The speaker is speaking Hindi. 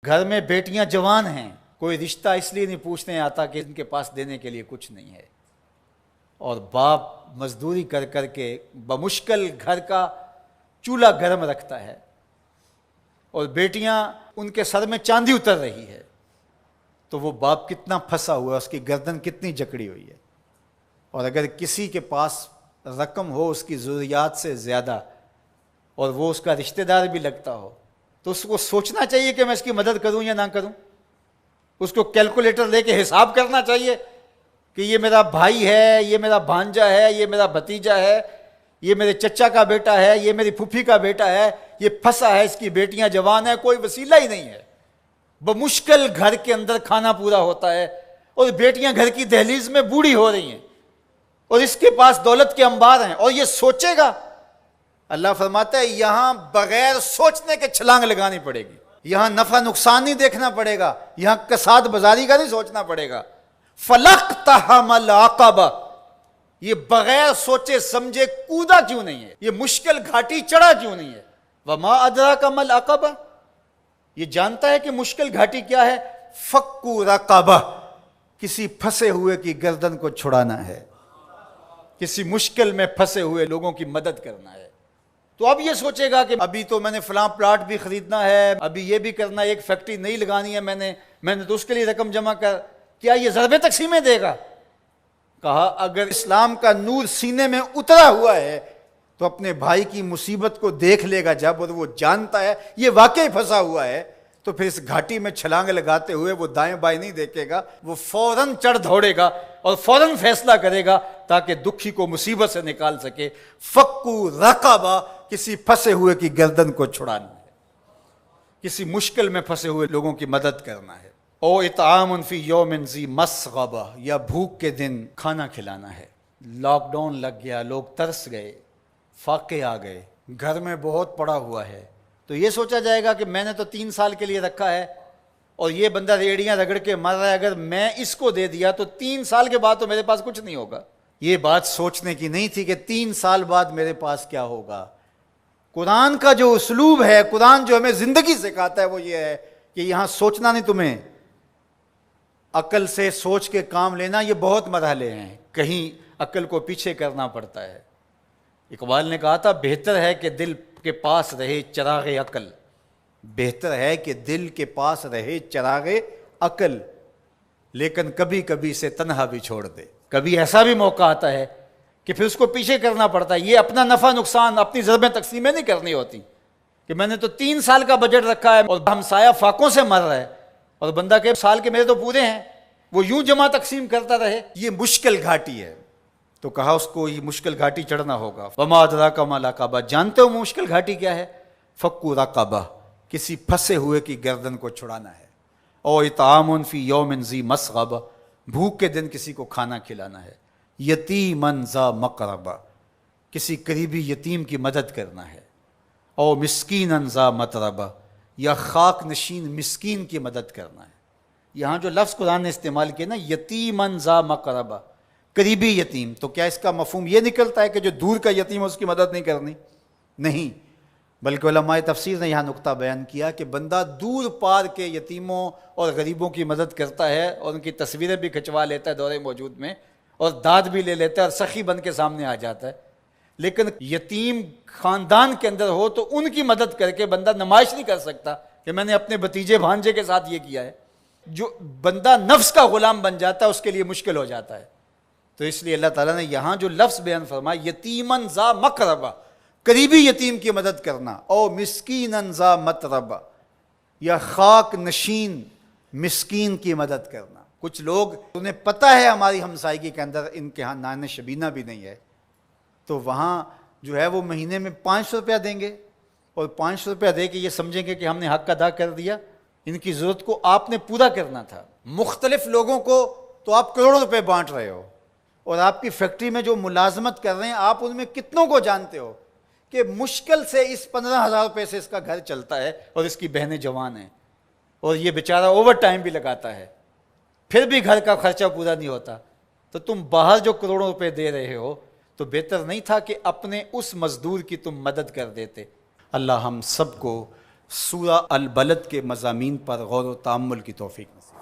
घर में बेटियां जवान हैं, कोई रिश्ता इसलिए नहीं पूछने आता कि इनके पास देने के लिए कुछ नहीं है, और बाप मजदूरी कर कर के बमुश्किल घर का चूल्हा गर्म रखता है, और बेटियां उनके सर में चांदी उतर रही है, तो वो बाप कितना फंसा हुआ है, उसकी गर्दन कितनी जकड़ी हुई है। और अगर किसी के पास रकम हो उसकी ज़रूरियात से ज़्यादा, और वो उसका रिश्तेदार भी लगता हो, तो उसको सोचना चाहिए कि मैं इसकी मदद करूं या ना करूं। उसको कैलकुलेटर लेके हिसाब करना चाहिए कि ये मेरा भाई है, ये मेरा भांजा है, ये मेरा भतीजा है, ये मेरे चचा का बेटा है, ये मेरी फूफी का बेटा है, ये फंसा है, इसकी बेटियां जवान है, कोई वसीला ही नहीं है। बमुश्किल घर के अंदर खाना पूरा होता है, और बेटियां घर की दहलीज में बूढ़ी हो रही हैं, और इसके पास दौलत के अंबार हैं, और ये सोचेगा। अल्लाह फरमाता है यहां बगैर सोचने के छलांग लगानी पड़ेगी, यहां नफा नुकसान नहीं देखना पड़ेगा, यहां कसाद बाजारी का नहीं सोचना पड़ेगा। फलक तहमल आकबा, ये बगैर सोचे समझे कूदा क्यों नहीं है, ये मुश्किल घाटी चढ़ा क्यों नहीं है। वमा अदराका मल अक़बा, ये जानता है कि मुश्किल घाटी क्या है। फक्कू रक़बा, किसी फंसे हुए की गर्दन को छुड़ाना है, किसी मुश्किल में फंसे हुए लोगों की मदद करना है। तो अब ये सोचेगा कि अभी तो मैंने फलां प्लाट भी खरीदना है, अभी ये भी करना है, एक फैक्ट्री नहीं लगानी है मैंने तो उसके लिए रकम जमा कर, क्या ये ज़रबे तक़सीमें देगा। कहा अगर इस्लाम का नूर सीने में उतरा हुआ है तो अपने भाई की मुसीबत को देख लेगा जब, और वो जानता है ये वाकई फंसा हुआ है, तो फिर इस घाटी में छलांग लगाते हुए वो दाएं बाएं नहीं देखेगा, वो फौरन चढ़ दौड़ेगा और फौरन फैसला करेगा ताकि दुखी को मुसीबत से निकाल सके। फक्कू रक़बा, किसी फंसे हुए की गर्दन को छुड़ाना है, किसी मुश्किल में फंसे हुए लोगों की मदद करना है। ओ इतामुन फी यौमिन ज़ी मस्ग़बा, या भूख के दिन खाना खिलाना है। लॉकडाउन लग गया, लोग तरस गए, फाके आ गए, घर में बहुत पड़ा हुआ है, तो ये सोचा जाएगा कि मैंने तो 3 साल के लिए रखा है और ये बंदा रेड़ियां रगड़ के मर रहा है, अगर मैं इसको दे दिया तो 3 साल के बाद तो मेरे पास कुछ नहीं होगा। ये बात सोचने की नहीं थी कि 3 साल बाद मेरे पास क्या होगा। कुरान का जो उसलूब है, कुरान जो हमें जिंदगी सिखाता है वो ये है कि यहां सोचना नहीं, तुम्हें अकल से सोच के काम लेना। ये बहुत मरहले हैं, कहीं अकल को पीछे करना पड़ता है। इकबाल ने कहा था बेहतर है कि दिल के पास रहे चरागे अकल, बेहतर है कि दिल के पास रहे चरागे अकल, लेकिन कभी कभी से तन्हा भी छोड़ दे। कभी ऐसा भी मौका आता है कि फिर उसको पीछे करना पड़ता है। ये अपना नफा नुकसान, अपनी ज़रबें तकसीमें नहीं करनी होती कि मैंने तो 3 साल का बजट रखा है और हमसाया फाकों से मर रहा है, और बंदा के साल के मेरे तो पूरे हैं, वो यूं जमा तकसीम करता रहे। ये मुश्किल घाटी है, तो कहा उसको ये मुश्किल घाटी चढ़ना होगा। वमा अदराका मल अक़बा, जानते हो मुश्किल घाटी क्या है। फक्कू रक़बा, किसी फंसे हुए की गर्दन को छुड़ाना है। और इतामुन फी यौमिन ज़ी मस्ग़बा, भूख के दिन किसी को खाना खिलाना है। यतीमन ज़ा मक़रबा, किसी करीबी यतीम की मदद करना है। और मिस्कीनन ज़ा मतरबा, या खाक नशीन मिस्कीन की मदद करना है। यहाँ जो लफ्ज़ कुरान ने इस्तेमाल किया ना, यतीमन ज़ा मक़रबा, करीबी यतीम, तो क्या इसका मफहूम ये निकलता है कि जो दूर का यतीम है उसकी मदद नहीं करनी? नहीं, बल्कि उलमाए तफसीर ने यहाँ नुक्ता बयान किया कि बंदा दूर पार के यतीमों और गरीबों की मदद करता है, और उनकी तस्वीरें भी खिंचवा लेता है दौरे मौजूद में, और दाद भी ले लेता है और सखी बन के सामने आ जाता है। लेकिन यतीम ख़ानदान के अंदर हो तो उनकी मदद करके बंदा नुमाइश नहीं कर सकता कि मैंने अपने भतीजे भांजे के साथ ये किया है। जो बंदा नफ्स का गुलाम बन जाता है उसके लिए मुश्किल हो जाता है। तो इसलिए अल्लाह ताला ने यहाँ जो लफ्ज़ बयान फरमाया, यतीमन ज़ा मक़रबा, करीबी यतीम की मदद करना, और मिस्कीनन ज़ा मतरबा, या खाक नशीन मिस्कीन की मदद करना। कुछ लोग, उन्हें पता है हमारी हमसायगी के अंदर इनके यहाँ नान शबीना भी नहीं है, तो वहाँ जो है वो महीने में 500 रुपया देंगे, और 500 रुपया दे के ये समझेंगे कि हमने हक़ अदा कर दिया। इनकी ज़रूरत को आपने पूरा करना था। मुख्तलिफ लोगों को तो आप करोड़ों रुपए बांट रहे हो, और आपकी फैक्ट्री में जो मुलाजमत कर रहे हैं आप उनमें कितनों को जानते हो कि मुश्किल से इस 15,000 रुपये से इसका घर चलता है, और इसकी बहनें जवान हैं, और ये बेचारा ओवर टाइम भी लगाता है, फिर भी घर का खर्चा पूरा नहीं होता। तो तुम बाहर जो करोड़ों रुपए दे रहे हो, तो बेहतर नहीं था कि अपने उस मजदूर की तुम मदद कर देते। अल्लाह हम सबको सूरा अल बलद के मज़ामीन पर गौर व तअम्मुल की तौफीक नसीब।